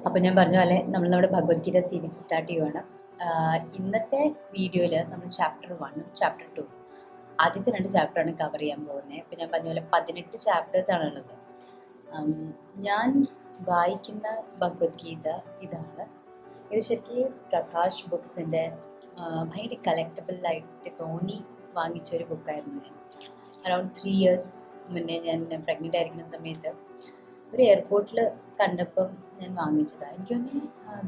അപ്പോൾ ഞാൻ പറഞ്ഞ പോലെ നമ്മൾ നമ്മുടെ ഭഗവത്ഗീത സീരീസ് സ്റ്റാർട്ട് ചെയ്യുവാണ്. ഇന്നത്തെ വീഡിയോയിൽ നമ്മൾ ചാപ്റ്റർ 1 ചാപ്റ്റർ 2 ആദ്യത്തെ 2 ചാപ്റ്ററാണ് കവർ ചെയ്യാൻ പോകുന്നത്. ഇപ്പോൾ ഞാൻ പറഞ്ഞ പോലെ 18 ചാപ്റ്റേഴ്സാണുള്ളത്. ഞാൻ വായിക്കുന്ന ഭഗവത്ഗീത ഇതാണ്. ഇത് ശരിക്കും പ്രകാശ് ബുക്സിൻ്റെ ഭയങ്കര കളക്റ്റബിളായിട്ട് തോന്നി വാങ്ങിച്ചൊരു ബുക്കായിരുന്നു. ഞാൻ അറൗണ്ട് 3 ഇയേഴ്സ് മുന്നേ ഞാൻ പ്രഗ്നൻ്റ് ആയിരിക്കുന്ന സമയത്ത് ഒരു എയർപോർട്ടിൽ കണ്ടപ്പം ഞാൻ വാങ്ങിച്ചതാണ്. എനിക്ക് തോന്നി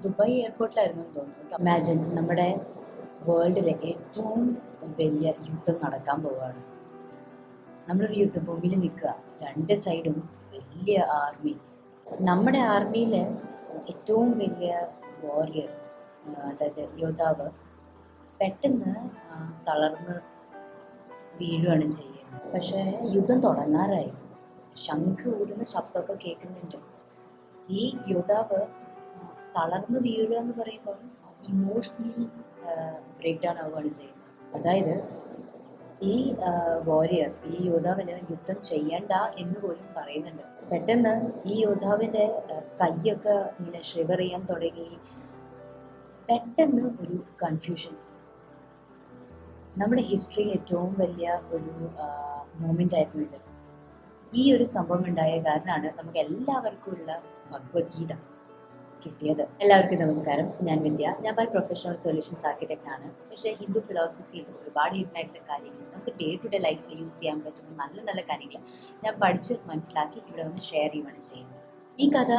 ദുബായ് എയർപോർട്ടിലായിരുന്നു എന്ന് തോന്നുന്നു. ഇമാജിൻ, നമ്മുടെ വേൾഡിലെ ഏറ്റവും വലിയ യുദ്ധം നടക്കാൻ പോവുകയാണ്. നമ്മളൊരു യുദ്ധഭൂമിയിൽ നിൽക്കുക, 2 സൈഡും വലിയ ആർമി. നമ്മുടെ ആർമിയിൽ ഏറ്റവും വലിയ വാരിയർ, അതായത് യോദ്ധാവ് പെട്ടെന്ന് തളർന്ന് വീഴുകയാണ് ചെയ്യുന്നത്. പക്ഷേ യുദ്ധം തുടങ്ങാറായി, ശംഖ് ഊതുന്ന ശബ്ദമൊക്കെ കേൾക്കുന്നുണ്ട്. ഈ യോദ്ധാവ് തളർന്ന് വീഴുക എന്ന് പറയുമ്പം ഇമോഷണലി ബ്രേക്ക് ഡൗൺ ആവുകയാണ് ചെയ്യുന്നത്. അതായത് ഈ വാരിയർ, ഈ യോദ്ധാവിന് യുദ്ധം ചെയ്യണ്ട എന്ന് പോലും പറയുന്നുണ്ട്. പെട്ടെന്ന് ഈ യോദ്ധാവിൻ്റെ കൈയൊക്കെ ഇങ്ങനെ ഷിവർ ചെയ്യാൻ തുടങ്ങി. പെട്ടെന്ന് ഒരു കൺഫ്യൂഷൻ. നമ്മുടെ ഹിസ്റ്ററിയിൽ ഏറ്റവും വലിയ ഒരു മൂമെൻ്റ് ആയിരുന്നു ഇത്. ഈ ഒരു സംഭവം ഉണ്ടായ കാരണമാണ് നമുക്ക് എല്ലാവർക്കും ഉള്ള ഭഗവത്ഗീത കിട്ടിയത്. എല്ലാവർക്കും നമസ്കാരം, ഞാൻ വിദ്യ. ഞാൻ ബൈ പ്രൊഫഷണൽ സൊല്യൂഷൻസ് ആർക്കിടെക്റ്റ് ആണ്. പക്ഷേ ഹിന്ദു ഫിലോസഫിയിൽ ഒരുപാട് ഹിഡൻ ആയിട്ടുള്ള കാര്യങ്ങൾ, നമുക്ക് ഡേ ടു ഡേ ലൈഫിൽ യൂസ് ചെയ്യാൻ പറ്റുന്ന നല്ല നല്ല കാര്യങ്ങൾ ഞാൻ പഠിച്ച് മനസ്സിലാക്കി ഇവിടെ വന്ന് ഷെയർ ചെയ്യുകയാണ് ചെയ്യുന്നത്. ഈ കഥ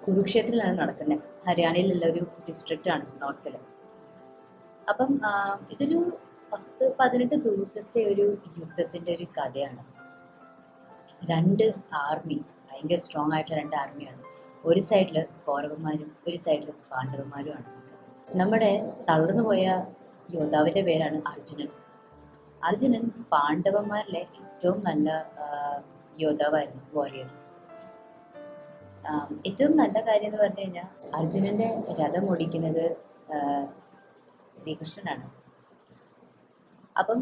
കുരുക്ഷേത്രത്തിലാണ് നടക്കുന്നത്. ഹരിയാനയിലുള്ള ഒരു ഡിസ്ട്രിക്റ്റാണ്, നോർത്തിൽ. അപ്പം ഇതൊരു 10-18 ദിവസത്തെ ഒരു യുദ്ധത്തിൻ്റെ ഒരു കഥയാണ്. 2 ആർമി, ഭയങ്കര സ്ട്രോങ് ആയിട്ടുള്ള 2 ആർമിയാണ്. ഒരു സൈഡിൽ കൗരവന്മാരും ഒരു സൈഡിൽ പാണ്ഡവന്മാരുമാണ്. നമ്മുടെ തളർന്നു പോയ യോദ്ധാവിൻ്റെ പേരാണ് അർജുനൻ. അർജുനൻ പാണ്ഡവന്മാരിലെ ഏറ്റവും നല്ല യോദ്ധാവായിരുന്നു, വാരിയർ. ഏറ്റവും നല്ല കാര്യം എന്ന് പറഞ്ഞു കഴിഞ്ഞാൽ അർജുനൻ്റെ രഥം ഓടിക്കുന്നത് ശ്രീകൃഷ്ണനാണ്. അപ്പം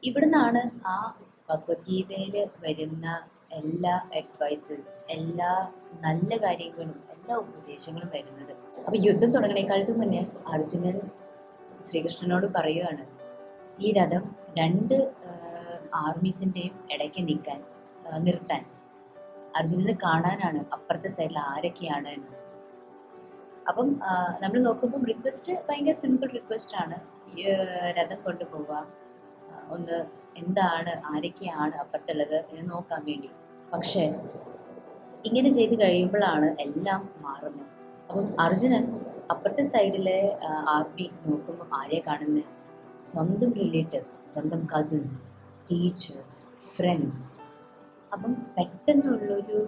ഇവിടുന്നാണ് ആ ഭഗവത്ഗീതയിൽ വരുന്ന എല്ലാ അഡ്വൈസ്, എല്ലാ നല്ല കാര്യങ്ങളും, എല്ലാ ഉപദേശങ്ങളും വരുന്നത്. അപ്പം യുദ്ധം തുടങ്ങണേക്കാളും മുന്നേ അർജുനൻ ശ്രീകൃഷ്ണനോട് പറയുകയാണ്, ഈ രഥം 2 ആർമീസിൻ്റെയും ഇടയ്ക്ക് നിർത്താൻ അർജുനനെ കാണാനാണ് അപ്പുറത്തെ സൈഡിൽ ആരൊക്കെയാണ് എന്ന്. അപ്പം നമ്മൾ നോക്കുമ്പം റിക്വസ്റ്റ് ഭയങ്കര സിമ്പിൾ റിക്വസ്റ്റാണ്. രഥം കൊണ്ടുപോവുക, ഒന്ന് എന്താണ്, ആരൊക്കെയാണ് അപ്പുറത്തുള്ളത് എന്ന് നോക്കാൻ വേണ്ടി. പക്ഷേ ഇങ്ങനെ ചെയ്ത് കഴിയുമ്പോഴാണ് എല്ലാം മാറുന്നത്. അപ്പം അർജുനൻ അപ്പുറത്തെ സൈഡിലെ ആർമി നോക്കുമ്പോൾ ആരെയാണ് കാണുന്നത്? സ്വന്തം റിലേറ്റീവ്സ്, സ്വന്തം കസിൻസ്, ടീച്ചേഴ്സ്, ഫ്രണ്ട്സ്. അപ്പം പെട്ടെന്നുള്ളൊരു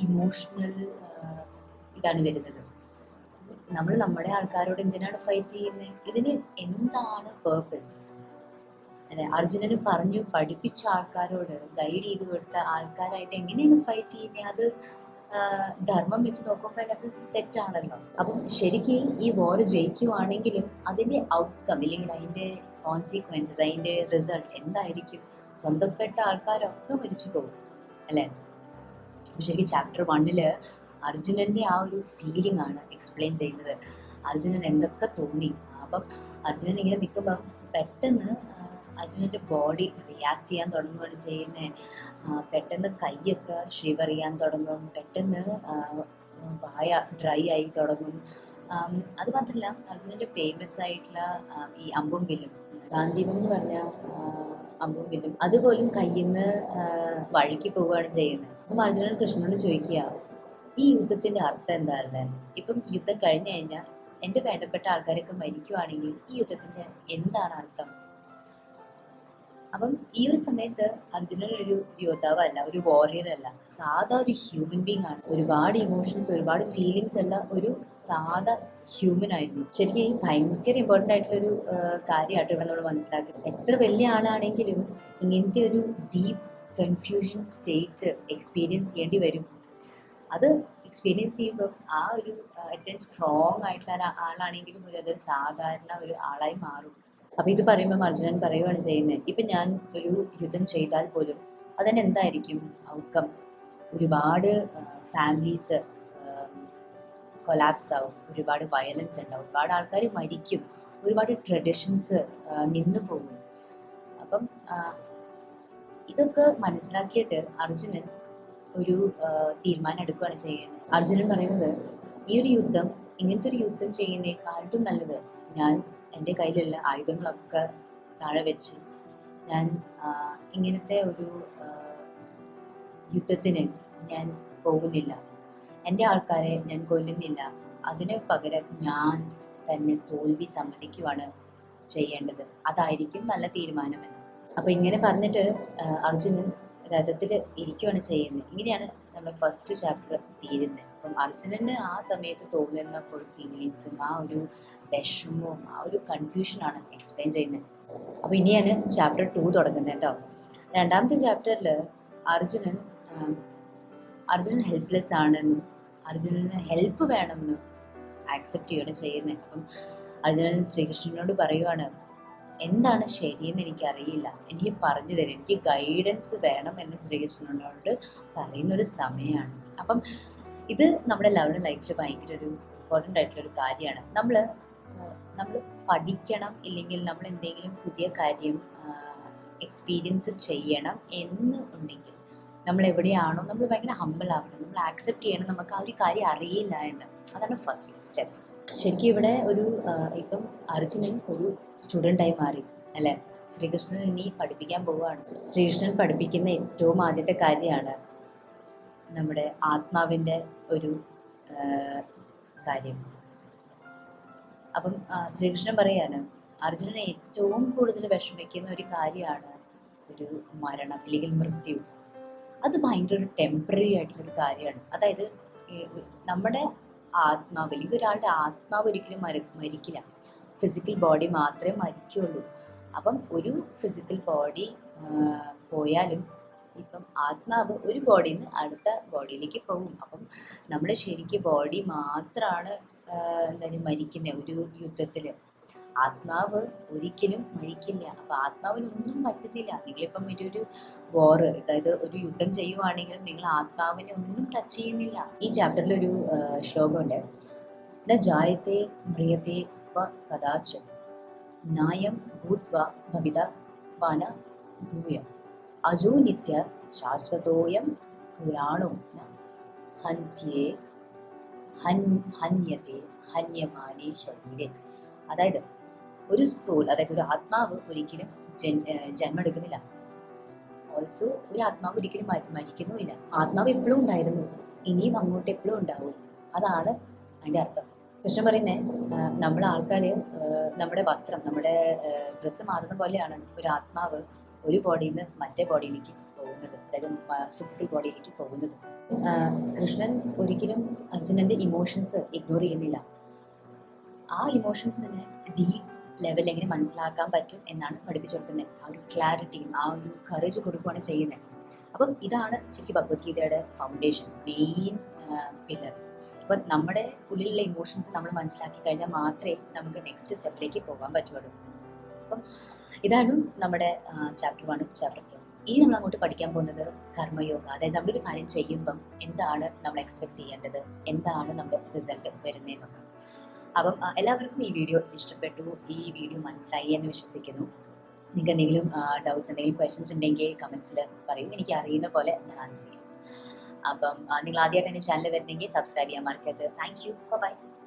ഇമോഷണൽ ഇതാണ് വരുന്നത്. നമ്മൾ നമ്മുടെ ആൾക്കാരോട് എന്തിനാണ് ഫൈറ്റ് ചെയ്യുന്നത്? ഇതിന് എന്താണ് പേർപ്പസ്? അല്ലെ, അർജുനന് പറഞ്ഞു പഠിപ്പിച്ച ആൾക്കാരോട്, ഗൈഡ് ചെയ്ത് കൊടുത്ത ആൾക്കാരായിട്ട് എങ്ങനെയാണ് ഫൈറ്റ് ചെയ്യുന്നത്? അത് ധർമ്മം വെച്ച് നോക്കുമ്പോൾ അത് തെറ്റാണല്ലോ. അപ്പം ശരിക്കും ഈ വാർ ജയിക്കുവാണെങ്കിലും അതിൻ്റെ ഔട്ട്കം, ഇല്ലെങ്കിൽ അതിൻ്റെ കോൺസിക്വൻസസ്, അതിൻ്റെ റിസൾട്ട് എന്തായിരിക്കും? സ്വന്തപ്പെട്ട ആൾക്കാരൊക്കെ മരിച്ചു പോകും, അല്ലേ? ശരിക്കും ചാപ്റ്റർ 1 അർജുനൻ്റെ ആ ഒരു ഫീലിംഗ് ആണ് എക്സ്പ്ലെയിൻ ചെയ്യുന്നത്. അർജുനൻ എന്തൊക്കെ തോന്നി. അപ്പം അർജുനൻ ഇങ്ങനെ നിൽക്കുമ്പം പെട്ടെന്ന് അർജുനൻ്റെ ബോഡി റിയാക്ട് ചെയ്യാൻ തുടങ്ങുകയാണ് ചെയ്യുന്നത്. പെട്ടെന്ന് കൈയൊക്കെ ഷിവർ ചെയ്യാൻ തുടങ്ങും, പെട്ടെന്ന് വായ ഡ്രൈ ആയി തുടങ്ങും. അത് മാത്രമല്ല, അർജുനൻ്റെ ഫേമസ് ആയിട്ടുള്ള ഈ അമ്പും വില്ലും, ഗാന്ധീപം എന്ന് പറഞ്ഞ അമ്പും വില്ലും, അതുപോലും കയ്യിൽ നിന്ന് വഴുക്കി പോവുകയാണ് ചെയ്യുന്നത്. അപ്പം അർജുനൻ കൃഷ്ണനോട് ചോദിക്കുക, ഈ യുദ്ധത്തിൻ്റെ അർത്ഥം എന്താണ്? ഇപ്പം യുദ്ധം കഴിഞ്ഞു കഴിഞ്ഞാൽ എൻ്റെ വേണ്ടപ്പെട്ട ആൾക്കാരൊക്കെ മരിക്കുവാണെങ്കിൽ ഈ യുദ്ധത്തിൻ്റെ എന്താണ് അർത്ഥം? അപ്പം ഈ ഒരു സമയത്ത് അർജുനൻ ഒരു യോദ്ധാവല്ല, ഒരു വാരിയർ അല്ല, സാധാ ഒരു ഹ്യൂമൻ ബീങ് ആണ്. ഒരുപാട് ഇമോഷൻസ്, ഒരുപാട് ഫീലിങ്സ് ഉള്ള ഒരു സാധാ ഹ്യൂമൻ ആയിരുന്നു. ശരിക്കും ഭയങ്കര ഇമ്പോർട്ടൻ്റ് ആയിട്ടുള്ളൊരു കാര്യമായിട്ട് ഇവിടെ നമ്മൾ മനസ്സിലാക്കുന്നത്. എത്ര വലിയ ആളാണെങ്കിലും ഇങ്ങനത്തെ ഒരു ഡീപ്പ് കൺഫ്യൂഷൻ സ്റ്റേറ്റ് എക്സ്പീരിയൻസ് ചെയ്യേണ്ടി വരും. അത് എക്സ്പീരിയൻസ് ചെയ്യുമ്പോൾ ആ ഒരു ഏറ്റവും സ്ട്രോങ് ആയിട്ടുള്ള ആളാണെങ്കിലും അതൊരു സാധാരണ ഒരു ആളായി മാറും. അപ്പോൾ ഇത് പറയുമ്പോൾ അർജുനൻ പറയുകയാണ് ചെയ്യുന്നത്, ഇപ്പം ഞാൻ ഒരു യുദ്ധം ചെയ്താൽ പോലും അതിന് എന്തായിരിക്കും ഔട്ട്കം? ഒരുപാട് ഫാമിലീസ് കൊലാപ്സ് ആവും, ഒരുപാട് വയലൻസ് ഉണ്ടാവും, ഒരുപാട് ആൾക്കാർ മരിക്കും, ഒരുപാട് ട്രഡീഷൻസ് നിന്നു പോകും. അപ്പം ഇതൊക്കെ മനസ്സിലാക്കിയിട്ട് അർജുനൻ ഒരു തീരുമാനം എടുക്കുകയാണ് ചെയ്യുന്നത്. അർജുനൻ പറയുന്നത്, ഈ ഒരു യുദ്ധം, ഇങ്ങനത്തെ ഒരു യുദ്ധം ചെയ്യുന്നതിനേക്കാളും നല്ലത് ഞാൻ എൻ്റെ കയ്യിലുള്ള ആയുധങ്ങളൊക്കെ താഴെ വെച്ച് ഞാൻ ഇങ്ങനത്തെ ഒരു യുദ്ധത്തിന് ഞാൻ പോകുന്നില്ല, എൻ്റെ ആൾക്കാരെ ഞാൻ കൊല്ലുന്നില്ല, അതിന് പകരം ഞാൻ തന്നെ തോൽവി സമ്മതിക്കുവാണ് ചെയ്യേണ്ടത്, അതായിരിക്കും നല്ല തീരുമാനമെന്ന്. അപ്പോൾ ഇങ്ങനെ പറഞ്ഞിട്ട് അർജുനൻ രഥത്തിൽ ഇരിക്കുകയാണ് ചെയ്യുന്നത്. ഇങ്ങനെയാണ് നമ്മുടെ ഫസ്റ്റ് ചാപ്റ്റർ തീരുന്നത്. അപ്പം അർജുനന് ആ സമയത്ത് തോന്നുന്ന ഫുൾ ഫീലിങ്സും ആ ഒരു വിഷമവും ആ ഒരു കൺഫ്യൂഷനാണ് എക്സ്പ്ലെയിൻ ചെയ്യുന്നത്. അപ്പോൾ ഇനിയാണ് ചാപ്റ്റർ 2 തുടങ്ങുന്നത് കേട്ടോ. രണ്ടാമത്തെ ചാപ്റ്ററിൽ അർജുനൻ ഹെൽപ്ലെസ് ആണെന്നും അർജുനന് ഹെൽപ്പ് വേണമെന്നും ആക്സെപ്റ്റ് ചെയ്യുകയാണ് ചെയ്യുന്നത്. അപ്പം അർജുനൻ ശ്രീകൃഷ്ണനോട് പറയുവാണ്, എന്താണ് ശരിയെന്ന് എനിക്കറിയില്ല, എനിക്ക് പറഞ്ഞു തരും, എനിക്ക് ഗൈഡൻസ് വേണം എന്ന് ശ്രീകൃഷ്ണനോട് പറയുന്നൊരു സമയമാണ്. അപ്പം ഇത് നമ്മുടെ ലൈഫിൽ ഭയങ്കര ഒരു ഇമ്പോർട്ടൻ്റ് ആയിട്ടുള്ളൊരു കാര്യമാണ്. നമ്മൾ പഠിക്കണം, ഇല്ലെങ്കിൽ നമ്മൾ എന്തെങ്കിലും പുതിയ കാര്യം എക്സ്പീരിയൻസ് ചെയ്യണം എന്ന് ഉണ്ടെങ്കിൽ നമ്മൾ എവിടെയാണോ നമ്മൾ ഭയങ്കര ഹമ്പിൾ ആവണം, നമ്മൾ ആക്സെപ്റ്റ് ചെയ്യണം നമുക്ക് ആ ഒരു കാര്യം അറിയില്ല എന്ന്. അതാണ് ഫസ്റ്റ് സ്റ്റെപ്പ്. ശരിക്കും ഇവിടെ ഒരു ഇപ്പം അർജുനൻ ഒരു സ്റ്റുഡൻ്റായി മാറി അല്ലേ. ശ്രീകൃഷ്ണൻ ഇനി പഠിപ്പിക്കാൻ പോവുകയാണ്. ശ്രീകൃഷ്ണൻ പഠിപ്പിക്കുന്ന ഏറ്റവും ആദ്യത്തെ കാര്യമാണ് നമ്മുടെ ആത്മാവിൻ്റെ ഒരു കാര്യം. അപ്പം ശ്രീകൃഷ്ണൻ പറയാണ്, അർജുനനെ ഏറ്റവും കൂടുതൽ വിഷമിക്കുന്ന ഒരു കാര്യമാണ് ഒരു മരണം അല്ലെങ്കിൽ മൃത്യു. അത് ഭയങ്കര ഒരു ടെമ്പററി ആയിട്ടുള്ളൊരു കാര്യമാണ്. അതായത് നമ്മുടെ ആത്മാവ് അല്ലെങ്കിൽ ഒരാളുടെ ആത്മാവ് ഒരിക്കലും മരിക്കില്ല, ഫിസിക്കൽ ബോഡി മാത്രമേ മരിക്കുള്ളൂ. അപ്പം ഒരു ഫിസിക്കൽ ബോഡി പോയാലും ഇപ്പം ആത്മാവ് ഒരു ബോഡിയിൽ നിന്ന് അടുത്ത ബോഡിയിലേക്ക് പോകും. അപ്പം നമ്മൾ ശരിക്കും ബോഡി മാത്രമാണ് എന്തായാലും മരിക്കുന്നത് ഒരു യുദ്ധത്തിൽ. ആത്മാവ് ഒരിക്കലും മരിക്കില്ല. അപ്പം ആത്മാവിനൊന്നും പറ്റുന്നില്ല. നിങ്ങളിപ്പം ഒരു വാർ, അതായത് ഒരു യുദ്ധം ചെയ്യുവാണെങ്കിലും നിങ്ങൾ ആത്മാവിനെ ഒന്നും ടച്ച് ചെയ്യുന്നില്ല. ഈ ചാപ്റ്ററിലൊരു ശ്ലോകമുണ്ട്, ന ജായത്തെ മ്രിയത്തെ വ കദാചൻ നായം ഭൂത്വ ഭവിത വന ഭൂയം അജോ നിത്യ ശാശ്വതോയം പുരാണോ ന ഹന്യത്തെ ഹന്യമാനേ ശരീരേ. അതായത് ഒരു സോൾ, അതായത് ഒരു ആത്മാവ് ഒരിക്കലും ജന്മം എടുക്കുന്നില്ല. ഓൾസോ ഒരു ആത്മാവ് ഒരിക്കലും മരിക്കുന്നുമില്ല. ആത്മാവ് എപ്പോഴും ഉണ്ടായിരുന്നു, ഇനിയും അങ്ങോട്ട് എപ്പോഴും ഉണ്ടാവും. അതാണ് അതിൻ്റെ അർത്ഥം. കൃഷ്ണൻ പറയുന്നത്, നമ്മൾ ആൾക്കാർ നമ്മുടെ വസ്ത്രം, നമ്മുടെ ഡ്രസ്സ് മാറുന്ന പോലെയാണ് ഒരു ആത്മാവ് ഒരു ബോഡിയിൽ നിന്ന് മറ്റേ ബോഡിയിലേക്ക് പോകുന്നത്, അതായത് ഫിസിക്കൽ ബോഡിയിലേക്ക് പോകുന്നത്. കൃഷ്ണൻ ഒരിക്കലും അർജുനൻ്റെ ഇമോഷൻസ് ഇഗ്നോർ ചെയ്യുന്നില്ല. ആ ഇമോഷൻസിന് ഡീപ്പ് ലെവലിൽ എങ്ങനെ മനസ്സിലാക്കാൻ പറ്റും എന്നാണ് പഠിപ്പിച്ചു കൊടുക്കുന്നത്. ആ ഒരു ക്ലാരിറ്റിയും ആ ഒരു കറേജ് കൊടുക്കുകയാണ് ചെയ്യുന്നത്. അപ്പം ഇതാണ് ശരിക്കും ഭഗവത്ഗീതയുടെ ഫൗണ്ടേഷൻ, മെയിൻ പില്ലർ. അപ്പം നമ്മുടെ ഉള്ളിലുള്ള ഇമോഷൻസ് നമ്മൾ മനസ്സിലാക്കി കഴിഞ്ഞാൽ മാത്രമേ നമുക്ക് നെക്സ്റ്റ് സ്റ്റെപ്പിലേക്ക് പോകാൻ പറ്റുള്ളൂ. അപ്പം ഇതാണ് നമ്മുടെ ചാപ്റ്റർ 1ഉം ചാപ്റ്റർ 2. ഇനി നമ്മൾ അങ്ങോട്ട് പഠിക്കാൻ പോകുന്നത് കർമ്മയോഗ. അതായത് നമ്മളൊരു കാര്യം ചെയ്യുമ്പം എന്താണ് നമ്മൾ എക്സ്പെക്ട് ചെയ്യേണ്ടത്, എന്താണ് നമ്മുടെ റിസൾട്ട് വരുന്നതെന്നൊക്കെ. അപ്പം എല്ലാവർക്കും ഈ വീഡിയോ ഇഷ്ടപ്പെട്ടു, ഈ വീഡിയോ മനസ്സിലായി എന്ന് വിശ്വസിക്കുന്നു. നിങ്ങൾക്ക് എന്തെങ്കിലും ഡൗട്ട്സ്, എന്തെങ്കിലും ക്വസ്റ്റ്യൻസ് ഉണ്ടെങ്കിൽ കമൻസിൽ പറയൂ, എനിക്ക് അറിയുന്ന പോലെ ഞാൻ ആൻസർ ചെയ്യാം. അപ്പം നിങ്ങൾ ആദ്യമായിട്ട് എൻ്റെ ചാനൽ വരുന്നെങ്കിൽ സബ്സ്ക്രൈബ് ചെയ്യാൻ മറക്കരുത്. Thank you, by.